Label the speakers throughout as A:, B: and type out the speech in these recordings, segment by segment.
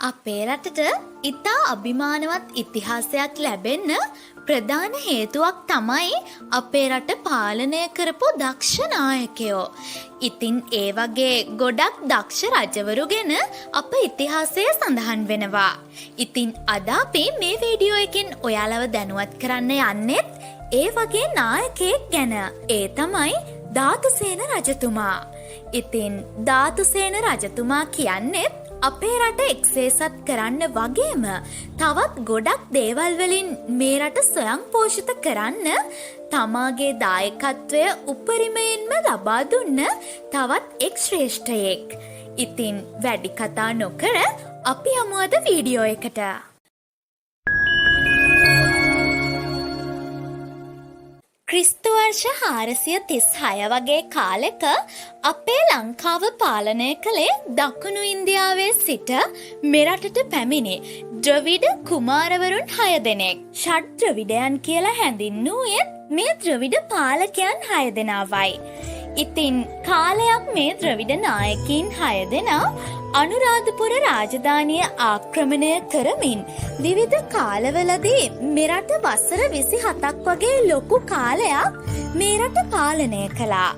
A: අපේ රටට ඉතා අභිමානවත් ඉතිහාසයක් ලැබෙන්න ප්‍රධාන හේතුවක් තමයි අපේ රට පාලනය කරපු දක්ෂ නායකයෝ. ඉතින් ඒ වගේ ගොඩක් දක්ෂ රජවරු ගැන අප ඉතිහාසයේ සඳහන් වෙනවා. ඉතින් අද අපි මේ වීඩියෝ එකෙන් ඔයාලව දැනුවත් කරන්න යන්නෙත් ඒ වගේ නායකයෙක් ගැන. ඒ තමයි ධාතුසේන රජතුමා. ඉතින් ධාතුසේන රජතුමා කියන්නෙත් අපේ රට එක්සේසත් කරන්න වගේම තවත් ගොඩක් දේවල් වලින් මේ රට ස්වයං පෝෂිත කරන්න තමාගේ දායකත්වය උපරිමයෙන්ම ලබා දුන්න තවත් එක් ශ්‍රේෂ්ඨයෙක්. ඉතින් වැඩි කතා නොකර අපි යමු අද වීඩියෝ එකට. ක්‍රිස්තු වර්ෂ 436 වගේ කාලෙක අපේ ලංකාව පාලනය කළේ දකුණු ඉන්දියාවේ සිට මෙරටට පැමිණි ද්‍රවිඩ කුමාරවරුන් 6 දෙනෙක්. ෂඩ් ද්‍රවිඩයන් කියලා හැඳින්වූයේත් මේ ද්‍රවිඩ පාලකයන් 6 දෙනාවයි. ඉතින් කාලයක් මේ ද්‍රවිඩ නායකයින් 6 දෙනා අනුරාධපුර රාජධානිය ආක්‍රමණය කරමින් විවිධ කාලවලදී මෙරට වසර 27ක් වගේ ලොකු කාලයක් මේ රට පාලනය කළා.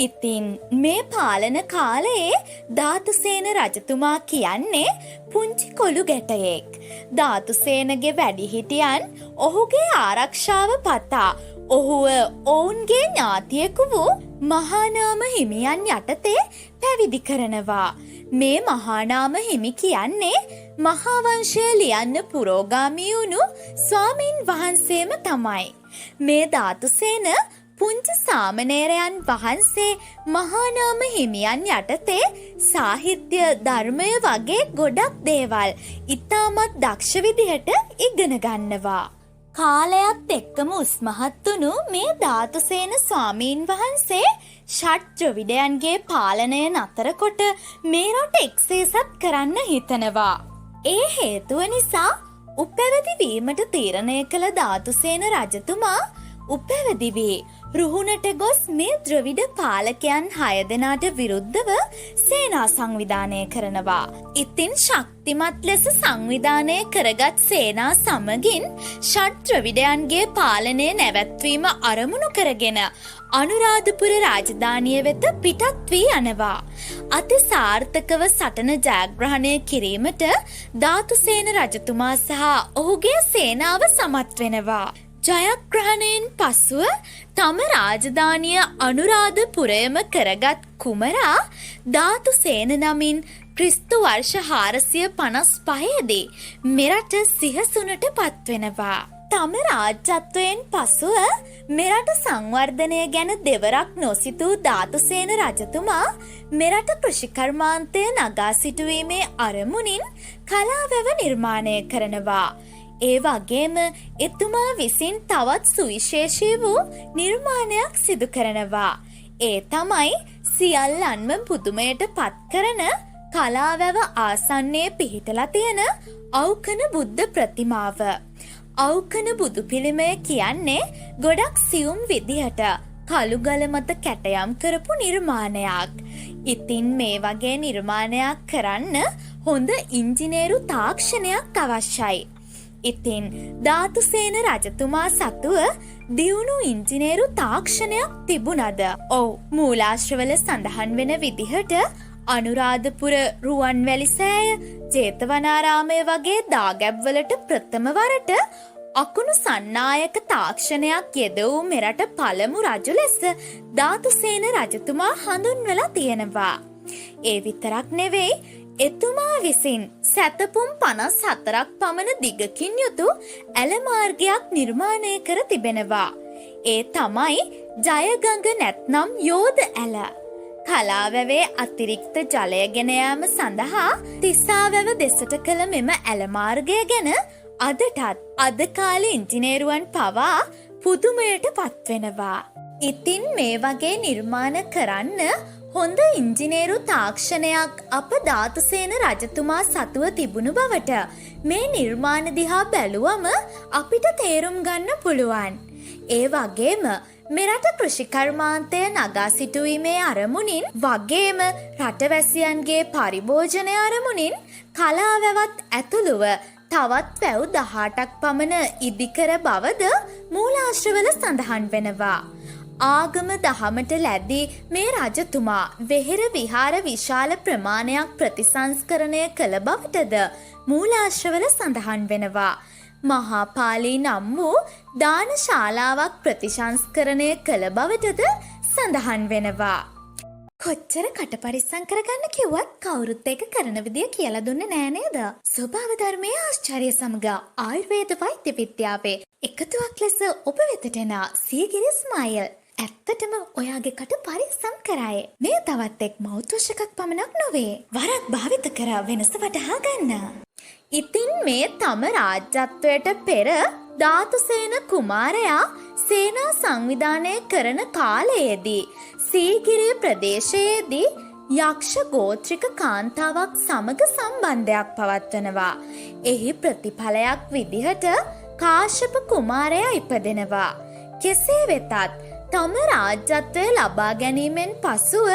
A: ඉතින් මේ පාලන කාලයේ ධාතුසේන රජතුමා කියන්නේ පුංචි කොළු ගැටයෙක්. ධාතුසේනගේ වැඩිහිටියන් ඔහුගේ ආරක්ෂාව පතා ඔහුව ඔවුන්ගේ ඥාතියෙකු වූ මහානාම හිමියන් යටතේ පැවිදි කරනවා. මේ මහානාම හිමි කියන්නේ මහාවංශය ලියන්න පුරෝගාමී වුණු ස්වාමීන් වහන්සේම තමයි. මේ ධාතුසේන පුංචි සාමණේරයන් වහන්සේ මහානාම හිමියන් යටතේ සාහිත්‍ය ධර්මය වගේ ගොඩක් දේවල් ඉතාමත් දක්ෂ විදිහට ඉගෙන ගන්නවා. කාලයත් එක්කම උස්මහත් වුණු මේ ධාතුසේන ස්වාමීන් වහන්සේ ෂඩ් ද්‍රවිඩයන්ගේ පාලනය නතර කොට මේ රට එක්සේසත් කරන්න හිතනවා. ඒ හේතුව නිසා උපැවිදි වීමට තීරණය කළ ධාතුසේන රජතුමා උපැවිදි වී රුහුණට ගොස් මේ ද්‍රවිඩ පාලකයන් 6 දෙනාට විරුද්ධව සේනා සංවිධානය කරනවා. ඉතින් ශක්තිමත් ලෙස සංවිධානය කරගත් සේනා සමගින් ෂඩ් ද්‍රවිඩයන්ගේ පාලනය නැවැත්වීම අරමුණු කරගෙන අනුරාධපුර රාජධානිය වෙත පිටත් වී යනවා. අති සාර්ථකව සටන ජයග්‍රහණය කිරීමට ධාතුසේන රජතුමා සහ ඔහුගේ සේනාව සමත් වෙනවා. ජයග්‍රහණයෙන් පසුව තම රාජධානිය අනුරාධපුරයම කරගත් කුමරා ධාතුසේන නමින් ක්‍රිස්තු වර්ෂ 455 දී මෙරට සිහසුනට පත්වෙනවා. තම රාජ්‍යත්වයෙන් පසුව මෙරට සංවර්ධනය ගැන දෙවරක් නොසිතූ ධාතුසේන රජතුමා මෙරට කෘෂිකර්මාන්තය නගා සිටුවීමේ අරමුණින් කලාවැව නිර්මාණය කරනවා. ඒ වගේම එතුමා විසින් තවත් සුවිශේෂී වූ නිර්මාණයක් සිදු කරනවා. ඒ තමයි සියල්ලන්ම පුදුමයට පත් කරන කලාවැව ආසන්නයේ පිහිටලා තියෙන අවකන බුද්ධ ප්‍රතිමාව. අවකන බුදු පිළිමය කියන්නේ ගොඩක් සියුම් විදිහට කළුගල මත කැටයම් කරපු නිර්මාණයක්. ඉතින් මේ වගේ නිර්මාණයක් කරන්න හොඳ ඉංජිනේරු තාක්ෂණයක් අවශ්‍යයි. ඉතින් ධාතුසේන රජතුමා සතුව දියුණු ඉංජිනේරු තාක්ෂණයක් තිබුණද? ඔව්, මූලාශ්‍රවල සඳහන් වෙන විදිහට අනුරාධපුර රුවන්වැලි සෑය, ජේතවනාරාමය වගේ දාගැබ්වලට ප්‍රථම වරට අකුණු සන්නායක තාක්ෂණයක් යෙදවූ මෙරට පළමු රජු ලෙස ධාතුසේන රජතුමා හඳුන්වලා තියෙනවා. ඒ විතරක් නෙවෙයි, එතුමා විසින් සැතපුම් 54ක් පමණ දිගකින් යුතු ඇල මාර්ගයක් නිර්මාණය කර තිබෙනවා. ඒ තමයි ජයගඟ නැත්නම් යෝධ ඇල. කලාවැවේ අතිරික්ත ජලය ගෙන යාම සඳහා තිස්සාවැව දෙසට කළ මෙම ඇල මාර්ගය ගැන අදටත් අද කාලේ ඉංජිනේරුවන් පවා පුදුමයට පත්වෙනවා. ඉතින් මේ වගේ නිර්මාණ කරන්න හොඳ ඉංජිනේරු තාක්ෂණයක් අප ධාතුසේන රජතුමා සතුව තිබුණු බවට මේ නිර්මාණ දිහා බැලුවම අපිට තේරුම් ගන්න පුළුවන්. ඒ වගේම මෙරට කෘෂිකර්මාන්තය නගා සිටුවීමේ අරමුණින් වගේම රටවැසියන්ගේ පරිභෝජනය අරමුණින් කලාවැවත් ඇතුළුව තවත් පැව් 18ක් පමණ ඉදිකර බවද මූලාශ්‍රවල සඳහන් වෙනවා. ආගම දහමට ලැබී මේ රජතුමා වෙහෙර විහාර විශාල ප්‍රමාණයක් ප්‍රතිසංස්කරණය කළ බවටද මූලාශ්‍රවල සඳහන් වෙනවා. මහා පාලී නම් වූ දාන ශාලාවක් ප්‍රතිසංස්කරණය කළ බවටද සඳහන් වෙනවා. කොච්චර කට පරිස්සම් කරගන්න කිව්වත් කවුරුත් ඒක කරන විදිය කියලා දුන්නේ නෑ නේද? ස්වභාව ධර්මයේ ආශ්චර්ය සමග ආයුර්වේද වෛද්‍ය විද්‍යාවේ එකතුවක් ලෙස ඔබ වෙතට එන සීගිරි ස්මයිල්. ඇත්තටම ඔයාගේ කට පරිස්සම් කරාය. මේ තවත් එක් මෞතුෂ එකක් පමණක් නොවේ. වරක් භාවිත කර වෙනස වටහා ගන්න. ඉතින් මේ තම රාජ්‍යත්වයට පෙර ධාතුසේන කුමාරයා සේනා සංවිධානය කරන කාලයේදී සීගිරිය ප්‍රදේශයේදී යක්ෂ ගෝත්‍රික කාන්තාවක් සමග සම්බන්ධයක් පවත්වනවා. එහි ප්‍රතිඵලයක් විදිහට කාශ්‍යප කුමාරයා ඉපදෙනවා. කෙසේ වෙතත් තම රාජ්‍යත්වය ලබා ගැනීමෙන් පසුව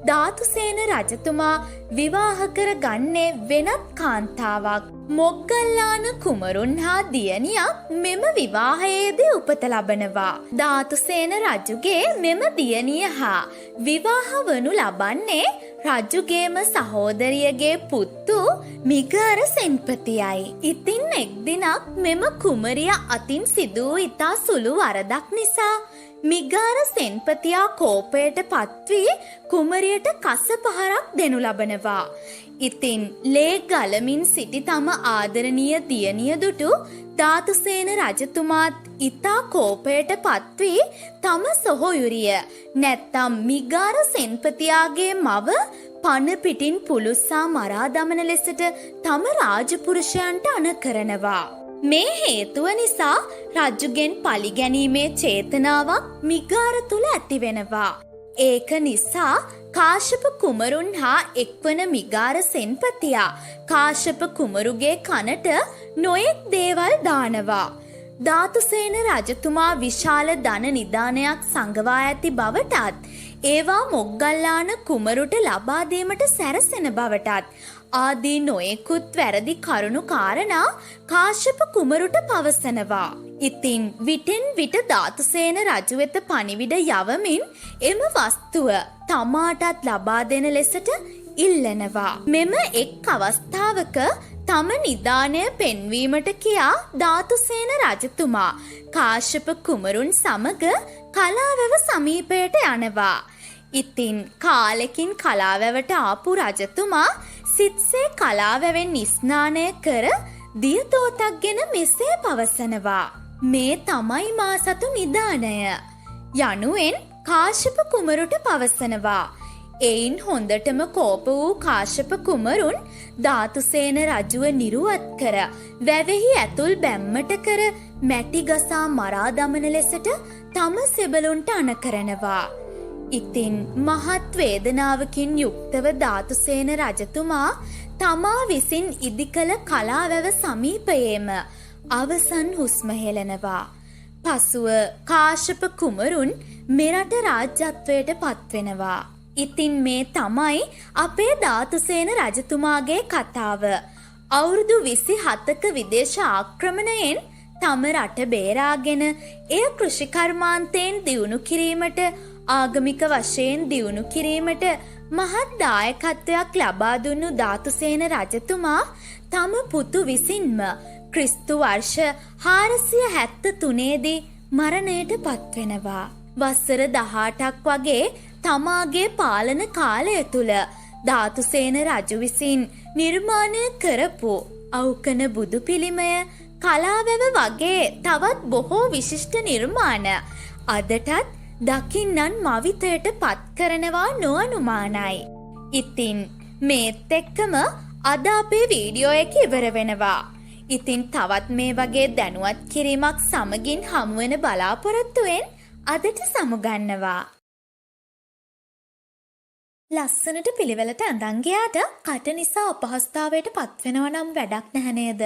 A: ධාතුසේන රජතුමා විවාහ කර ගන්නේ වෙනත් කාන්තාවක්. මොග්ගල්ලාන කුමරුන් හා දියණියක් මෙම විවාහයේදී උපත ලබනවා. ධාතුසේන රජුගේ මෙම දියණිය හා විවාහ වනු ලබන්නේ රජුගේම සහෝදරියගේ පුත්තු මිගාර සෙන්පතියයි. ඉතින් එක් දිනක් මෙම කුමරිය අතින් සිදු වූ ඉතා සුළු වරදක් නිසා මිගාර සෙන්පතියා කෝපයට පත්වී කුමරියට කස පහරක් දෙනු ලබනවා. ඉතින් ලේ ගලමින් සිටි තම ආදරණීය දියණිය දුටු ධාතුසේන රජතුමාත් ඉතා කෝපයට පත්වී තම සොහොයුරිය නැත්තම් මිගාර සෙන්පතියාගේ මව පන පිටින් පුළුස්සා මරා දමන ලෙසට තම රාජපුරුෂයන්ට අණ කරනවා. මේ හේතුව නිසා රජුගෙන් පලිගැනීමේ චේතනාවක් මිගාර තුල ඇති වෙනවා. ඒක නිසා කාශ්‍යප කුමරුන් හා එක්වන මිගාර සෙන්පතියා කාශ්‍යප කුමරුගේ කනට නොයෙක් දේවල් දානවා. ධාතුසේන රජතුමා විශාල ධන නිධානයක් සංගවා ඇති බවටත් ඒවා මොග්ගල්ලාන කුමරුට ලබා දීමට සැරසෙන බවටත් ආදී නොයෙකුත් වැරදි කරුණු කාරණා කාශ්‍යප කුමරුට පවසනවා. ඉතින් විටෙන් විට ධාතුසේන රජු වෙත පණිවිඩ යවමින් එම වස්තුව තමාටත් ලබා දෙන ලෙසට ඉල්ලනවා. මෙම එක් අවස්ථාවක තම නිධානය පෙන්වීමට කියා ධාතුසේන රජතුමා කාශ්‍යප කුමරුන් සමග කලාවැව සමීපයට යනවා. ඉතින් කාලෙකින් කලාවැවට ආපු රජතුමා සිත්සේ කලාවැවෙන් ස්නානය කර දියතෝතක් ගෙන මෙසේ පවසනවා. මේ තමයි මා සතු නිධානය යනුවෙන් කාශ්‍යප කුමරුට පවසනවා. එයින් හොඳටම කෝප වූ කාශ්‍යප කුමරුන් ධාතුසේන රජුව නිරුවත් කර වැවෙහි ඇතුල් බැම්මට කර මැටි ගසා මරා දමන ලෙසට තම සෙබළුන්ට අණ කරනවා. ඉතින් මහත් වේදනාවකින් යුක්තව ධාතුසේන රජතුමා තමා විසින් ඉදිකළ කලාවැව සමීපයේම අවසන් හුස්ම හෙළනවා. පසුව කාශ්‍යප කුමරුන් මෙරට රාජ්‍යත්වයට පත්වෙනවා. ඉතින් මේ තමයි අපේ ධාතුසේන රජතුමාගේ කතාව. අවුරුදු 27ක විදේශ ආක්‍රමණයෙන් තම රට බේරාගෙන එය කෘෂිකර්මාන්තයෙන් දියුණු කිරීමට ආගමික වශයෙන් දියුණු කිරීමට මහත් දායකත්වයක් ලබා දුන්නු ධාතුසේන රජතුමා තම පුතු විසින්ම ක්‍රිස්තු වර්ෂ 473 දී මරණයට පත්වෙනවා. වසර 18ක් වගේ තමාගේ පාලන කාලය තුල ධාතුසේන රජු විසින් නිර්මාණය කරපු අවකන බුදු පිළිමය, කලාවැව වගේ තවත් බොහෝ විශිෂ්ට නිර්මාණ අදටත් දකින්නන් මවිතයට පත් කරනවා නොඅනුමානයි. ඉතින් මේත් එක්කම අද අපේ වීඩියෝ එක ඉවර වෙනවා. ඉතින් තවත් මේ වගේ දැනුවත් කිරීමක් සමගින් හමුවෙන බලාපොරොත්තුවෙන් අදට සමුගන්නවා. ලස්සනට පිළිවෙලට ඇඳන් ගියාට කට නිසා අපහසුතාවයට පත්වෙනවා නම් වැඩක් නැහැ නේද?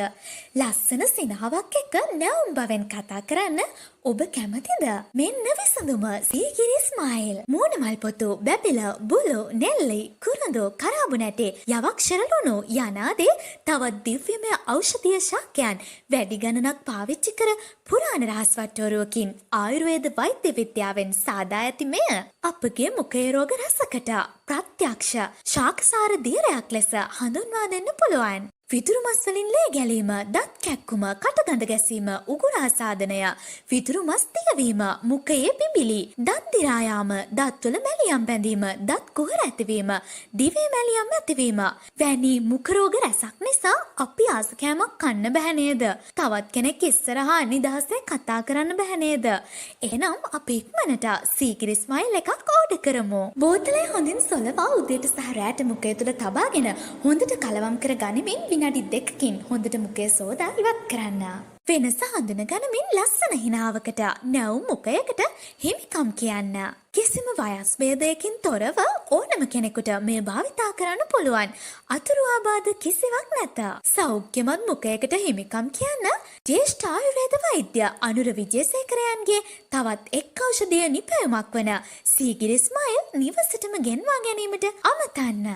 A: ලස්සන සිනහවක් එක්ක නැවුම් බවෙන් කතා කරන්න ඔබ කැමතිද? මෙන්න විසඳුම. සීගිරි ස්මයිල්. මූණ මල් පොතු, බැබිල, බුලු, නෙල්ලි, කුරුඳු, කරාබු නැටි, යවක්ෂර ලුණු යනාදී තවත් දිව්‍යමය ඖෂධීය ශාකයන් වැඩි ගණනක් පාවිච්චි කර පුරාණ රහස් වට්ටෝරුවකින් ආයුර්වේද වෛද්‍ය විද්‍යාවෙන් සාදා ඇති මෙය අපගේ මුඛයේ රෝග රසකට ප්‍රත්‍යක්ෂ ශාකසාර දීරයක් ලෙස හඳුන්වා දෙන්න පුළුවන්. විදුරු මස් වලින් ලේ ගැලීම, දත් කැක්කුම, කටගඳ ගැසීම, උගුර ආසාදනය, විදුරු මස් දියවීම, මුඛයේ පිඹිලි, දත් දිරා යාම, දත්වල මැලියම් බැඳීම, දත් කුහර ඇතිවීම, දිවේ මැලියම් ඇතිවීම වැනි මුඛ රෝග රැසක් නිසා අපි ආස කෑමක් කන්න බෑ නේද? තවත් කෙනෙක් ඉස්සරහා නිදහසේ කතා කරන්න බෑ නේද? එහෙනම් අපි ඉක්මනට සීගිරි ස්මයිල් එකක් ඕඩර් කරමු. බෝතලය හොඳින් සොලවා උදේට සහ රැට මුඛය තුල තබාගෙන හොඳට කලවම් කර ගනිමින් විනාඩි 2කින් හොඳට මුඛය සෝදා ඉවත් කරන්න. වෙනස හඳුන ගනිමින් ලස්සන හිනාවකට නැවුම් මුඛයකට හිමිකම් කියන්න. කිසිම වයස් භේදයකින් තොරව ඕනම කෙනෙකුට මේ භාවිතා කරන්න පුළුවන්. අතුරු ආබාධ කිසිවක් නැත. සෞඛ්‍යමත් මුඛයකට හිමිකම් කියන්න ජ්‍යෙෂ්ඨ ආයුර්වේද වෛද්‍ය අනුර විජේසේකරයන්ගේ තවත් එක් ඖෂධීය නිපැයුමක් වන සීගිරි ස්මයිල් නිවසටම ගෙන්වා ගැනීමට අමතන්න.